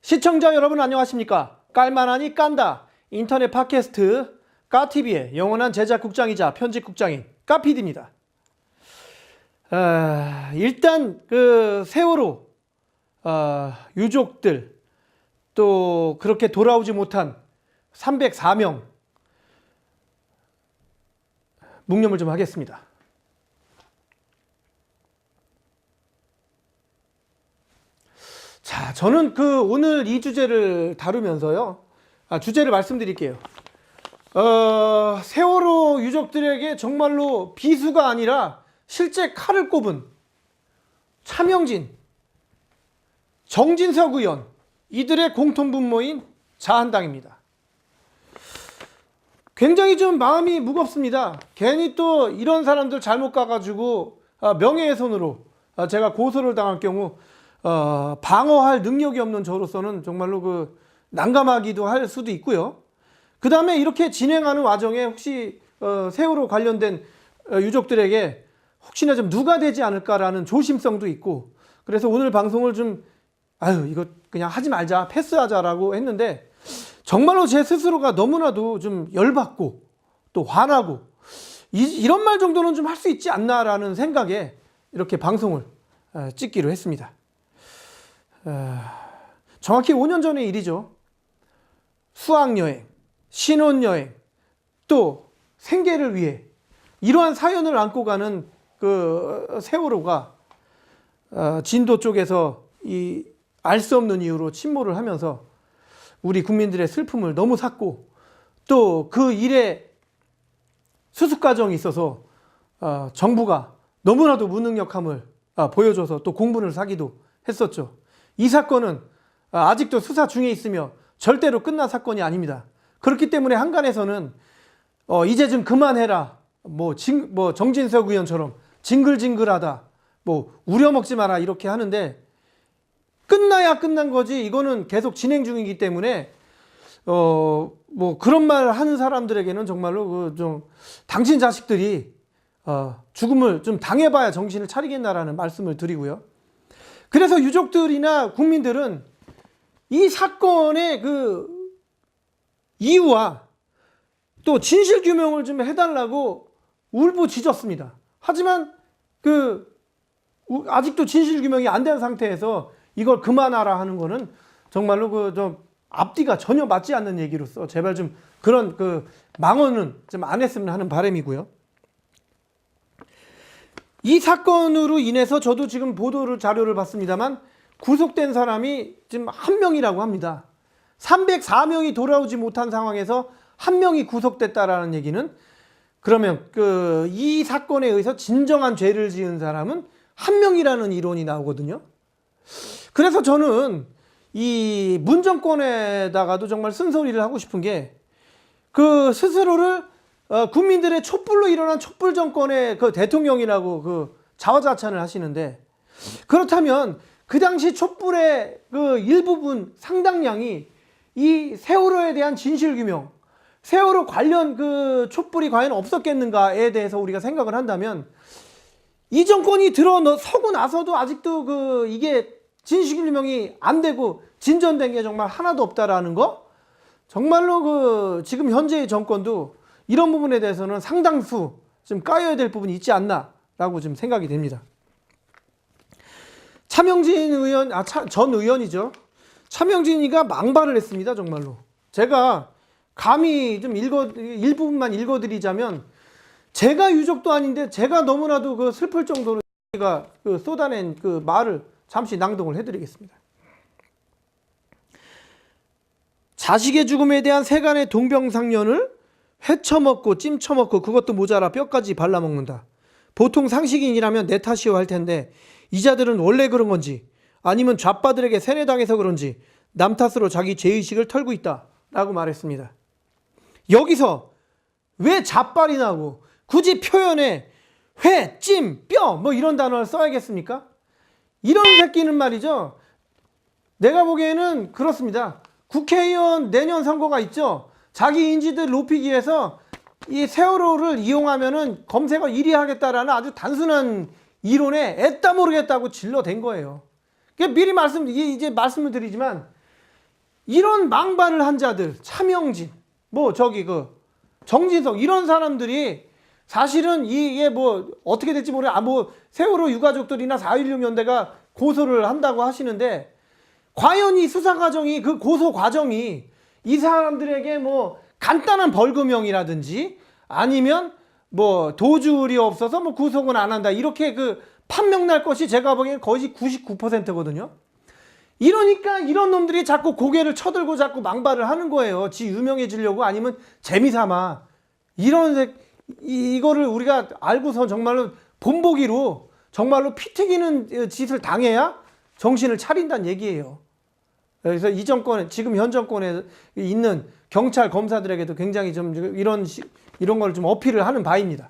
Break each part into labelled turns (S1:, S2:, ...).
S1: 시청자 여러분 안녕하십니까? 깔만하니 깐다 인터넷 팟캐스트 까TV의 영원한 제작국장이자 편집국장인 까PD입니다. 일단 그 세월호 유족들 또 그렇게 돌아오지 못한 304명 묵념을 좀 하겠습니다. 자, 저는 오늘 이 주제를 다루면서요. 주제를 말씀드릴게요. 세월호 유족들에게 정말로 비수가 아니라 실제 칼을 꼽은 차명진, 정진석 의원, 이들의 공통분모인 자한당입니다. 굉장히 좀 마음이 무겁습니다. 괜히 또 이런 사람들 잘못 가가지고 명예훼손으로 제가 고소를 당할 경우 방어할 능력이 없는 저로서는 정말로 난감하기도 할 수도 있고요. 그 다음에 이렇게 진행하는 와중에 혹시 세월호 관련된 유족들에게 혹시나 좀 누가 되지 않을까라는 조심성도 있고, 그래서 오늘 방송을 좀 이거 그냥 하지 말자, 패스하자라고 했는데, 정말로 제 스스로가 너무나도 좀 열받고 또 화나고 이런 말 정도는 좀 할 수 있지 않나라는 생각에 이렇게 방송을 찍기로 했습니다. 정확히 5년 전의 일이죠. 수학여행, 신혼여행, 또 생계를 위해 이러한 사연을 안고 가는 세월호가 진도 쪽에서 알 수 없는 이유로 침몰을 하면서 우리 국민들의 슬픔을 너무 샀고, 또 그 일에 수습 과정이 있어서 정부가 너무나도 무능력함을 보여줘서 또 공분을 사기도 했었죠. 이 사건은 아직도 수사 중에 있으며 절대로 끝난 사건이 아닙니다. 그렇기 때문에 한간에서는 이제 좀 그만해라, 정진석 의원처럼 징글징글하다, 우려먹지 마라 이렇게 하는데, 끝나야 끝난 거지 이거는 계속 진행 중이기 때문에 그런 말 하는 사람들에게는 정말로 좀 당신 자식들이 죽음을 좀 당해봐야 정신을 차리겠나라는 말씀을 드리고요. 그래서 유족들이나 국민들은 이 사건의 이유와 또 진실규명을 좀 해달라고 울부짖었습니다. 하지만 아직도 진실규명이 안 된 상태에서 이걸 그만하라 하는 거는 정말로 좀 앞뒤가 전혀 맞지 않는 얘기로서 제발 좀 그런 망언은 좀 안 했으면 하는 바람이고요. 이 사건으로 인해서 저도 지금 자료를 봤습니다만 구속된 사람이 지금 1명이라고 합니다. 304명이 돌아오지 못한 상황에서 1명이 구속됐다라는 얘기는, 그러면 이 사건에 의해서 진정한 죄를 지은 사람은 1명이라는 이론이 나오거든요. 그래서 저는 이 문정권에다가도 정말 쓴소리를 하고 싶은 게, 스스로를 국민들의 촛불로 일어난 촛불 정권의 대통령이라고 자화자찬을 하시는데, 그렇다면 그 당시 촛불의 일부분 상당량이 이 세월호에 대한 진실규명, 세월호 관련 촛불이 과연 없었겠는가에 대해서 우리가 생각을 한다면, 이 정권이 서고 나서도 아직도 이게 진실규명이 안 되고 진전된 게 정말 하나도 없다라는 거, 정말로 지금 현재의 정권도 이런 부분에 대해서는 상당수 좀 까여야 될 부분이 있지 않나라고 좀 생각이 됩니다. 차명진 의원, 전 의원이죠. 차명진이가 망발을 했습니다. 정말로. 제가 감히 좀 일부분만 읽어드리자면, 제가 유족도 아닌데 제가 너무나도 슬플 정도로 제가 쏟아낸 말을 잠시 낭독을 해드리겠습니다. 자식의 죽음에 대한 세간의 동병상련을 회쳐먹고 찜쳐먹고 그것도 모자라 뼈까지 발라먹는다. 보통 상식인이라면 내 탓이오 할 텐데 이 자들은 원래 그런 건지 아니면 좌빠들에게 세뇌당해서 그런지 남 탓으로 자기 죄의식을 털고 있다 라고 말했습니다. 여기서 왜 좌빨이 나고 굳이 표현에 회, 찜, 뼈 이런 단어를 써야겠습니까? 이런 새끼는 말이죠, 내가 보기에는 그렇습니다. 국회의원 내년 선거가 있죠. 자기 인지도를 높이기 위해서 이 세월호를 이용하면은 검색어 1위 하겠다라는 아주 단순한 이론에 애따 모르겠다고 질러댄 거예요. 미리 이제 말씀을 드리지만, 이런 망발을 한 자들, 차명진, 정진석 이런 사람들이 사실은 이게 어떻게 될지 모르겠어요. 세월호 유가족들이나 4.16 연대가 고소를 한다고 하시는데 과연 이 수사 과정이 그 고소 과정이 이 사람들에게 간단한 벌금형이라든지 아니면 도주율이 없어서 구속은 안 한다 이렇게 판명 날 것이 제가 보기엔 거의 99%거든요. 이러니까 이런 놈들이 자꾸 고개를 쳐들고 자꾸 망발을 하는 거예요. 지 유명해지려고 아니면 재미삼아. 이거를 우리가 알고서 정말로 본보기로 정말로 피 튀기는 짓을 당해야 정신을 차린다는 얘기예요. 그래서 이 정권에, 지금 현 정권에 있는 경찰 검사들에게도 굉장히 좀 이런 걸 좀 어필을 하는 바입니다.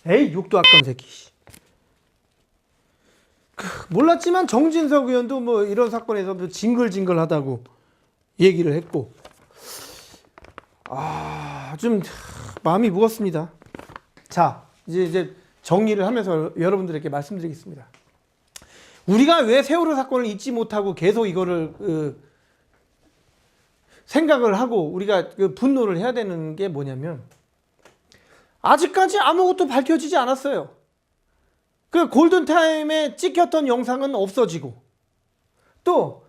S1: 에이, 욕도 아까운 새끼. 몰랐지만 정진석 의원도 이런 사건에서 징글징글하다고 얘기를 했고, 좀 마음이 무겁습니다. 자, 이제 정리를 하면서 여러분들에게 말씀드리겠습니다. 우리가 왜 세월호 사건을 잊지 못하고 계속 이거를 생각을 하고 우리가 분노를 해야 되는 게 뭐냐면, 아직까지 아무것도 밝혀지지 않았어요. 골든타임에 찍혔던 영상은 없어지고, 또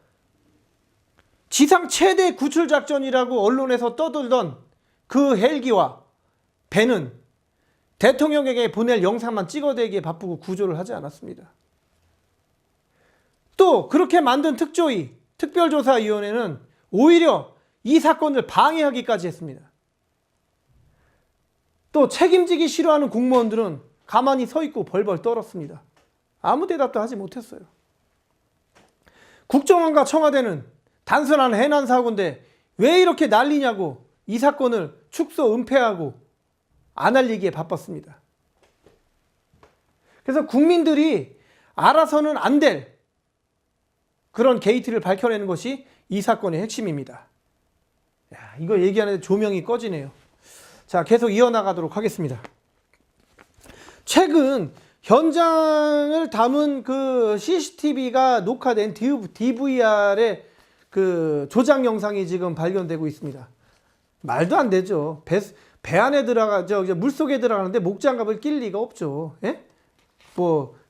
S1: 지상 최대 구출작전이라고 언론에서 떠들던 그 헬기와 배는 대통령에게 보낼 영상만 찍어대기에 바쁘고 구조를 하지 않았습니다. 또 그렇게 만든 특조위, 특별조사위원회는 오히려 이 사건을 방해하기까지 했습니다. 또 책임지기 싫어하는 공무원들은 가만히 서 있고 벌벌 떨었습니다. 아무 대답도 하지 못했어요. 국정원과 청와대는 단순한 해난 사고인데 왜 이렇게 난리냐고 이 사건을 축소 은폐하고 안 알리기에 바빴습니다. 그래서 국민들이 알아서는 안 될 그런 게이트를 밝혀내는 것이 이 사건의 핵심입니다. 이거 얘기하는데 조명이 꺼지네요. 자, 계속 이어나가도록 하겠습니다. 최근 현장을 담은 CCTV가 녹화된 DVR의 조작 영상이 지금 발견되고 있습니다. 말도 안 되죠. 배 안에 물속에 들어가는데 목장갑을 낄 리가 없죠. 예?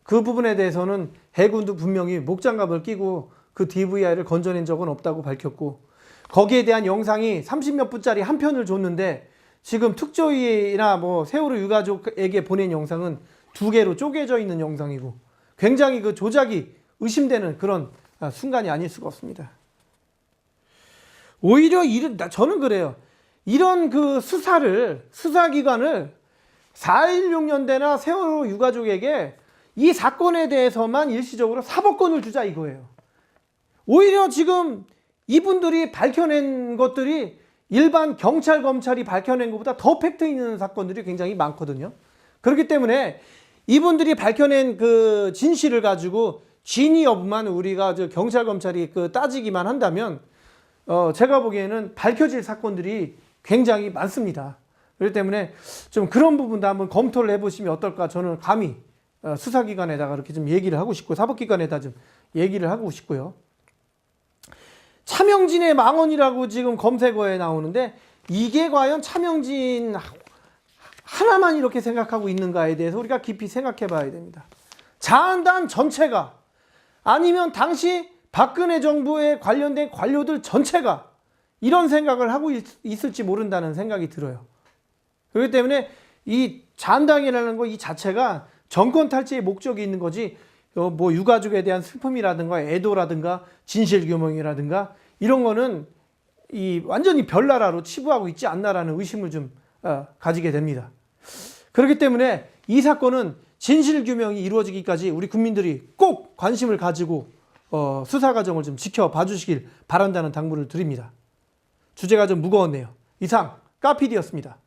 S1: 그 부분에 대해서는 해군도 분명히 목장갑을 끼고 그 DVR을 건져낸 적은 없다고 밝혔고, 거기에 대한 영상이 30몇 분짜리 한 편을 줬는데 지금 특조위나 세월호 유가족에게 보낸 영상은 2개로 쪼개져 있는 영상이고, 굉장히 조작이 의심되는 그런 순간이 아닐 수가 없습니다. 오히려 저는 그래요. 이런 수사기관을 4.16 연대나 세월호 유가족에게 이 사건에 대해서만 일시적으로 사법권을 주자 이거예요. 오히려 지금 이분들이 밝혀낸 것들이 일반 경찰, 검찰이 밝혀낸 것보다 더 팩트 있는 사건들이 굉장히 많거든요. 그렇기 때문에 이분들이 밝혀낸 진실을 가지고 진위 여부만 우리가 경찰, 검찰이 따지기만 한다면 제가 보기에는 밝혀질 사건들이 굉장히 많습니다. 그렇기 때문에 좀 그런 부분도 한번 검토를 해보시면 어떨까, 저는 감히 수사기관에다가 이렇게 좀 얘기를 하고 싶고, 사법기관에다 좀 얘기를 하고 싶고요. 차명진의 망언이라고 지금 검색어에 나오는데, 이게 과연 차명진 하나만 이렇게 생각하고 있는가에 대해서 우리가 깊이 생각해 봐야 됩니다. 자한당 전체가, 아니면 당시 박근혜 정부에 관련된 관료들 전체가 이런 생각을 하고 있을지 모른다는 생각이 들어요. 그렇기 때문에 이 자한당이라는 거 이 자체가 정권 탈취의 목적이 있는 거지, 유가족에 대한 슬픔이라든가 애도라든가 진실규명이라든가 이런 거는 완전히 별나라로 치부하고 있지 않나라는 의심을 좀 가지게 됩니다. 그렇기 때문에 이 사건은 진실규명이 이루어지기까지 우리 국민들이 꼭 관심을 가지고 수사 과정을 좀 지켜봐 주시길 바란다는 당부를 드립니다. 주제가 좀 무거웠네요. 이상 까피디였습니다.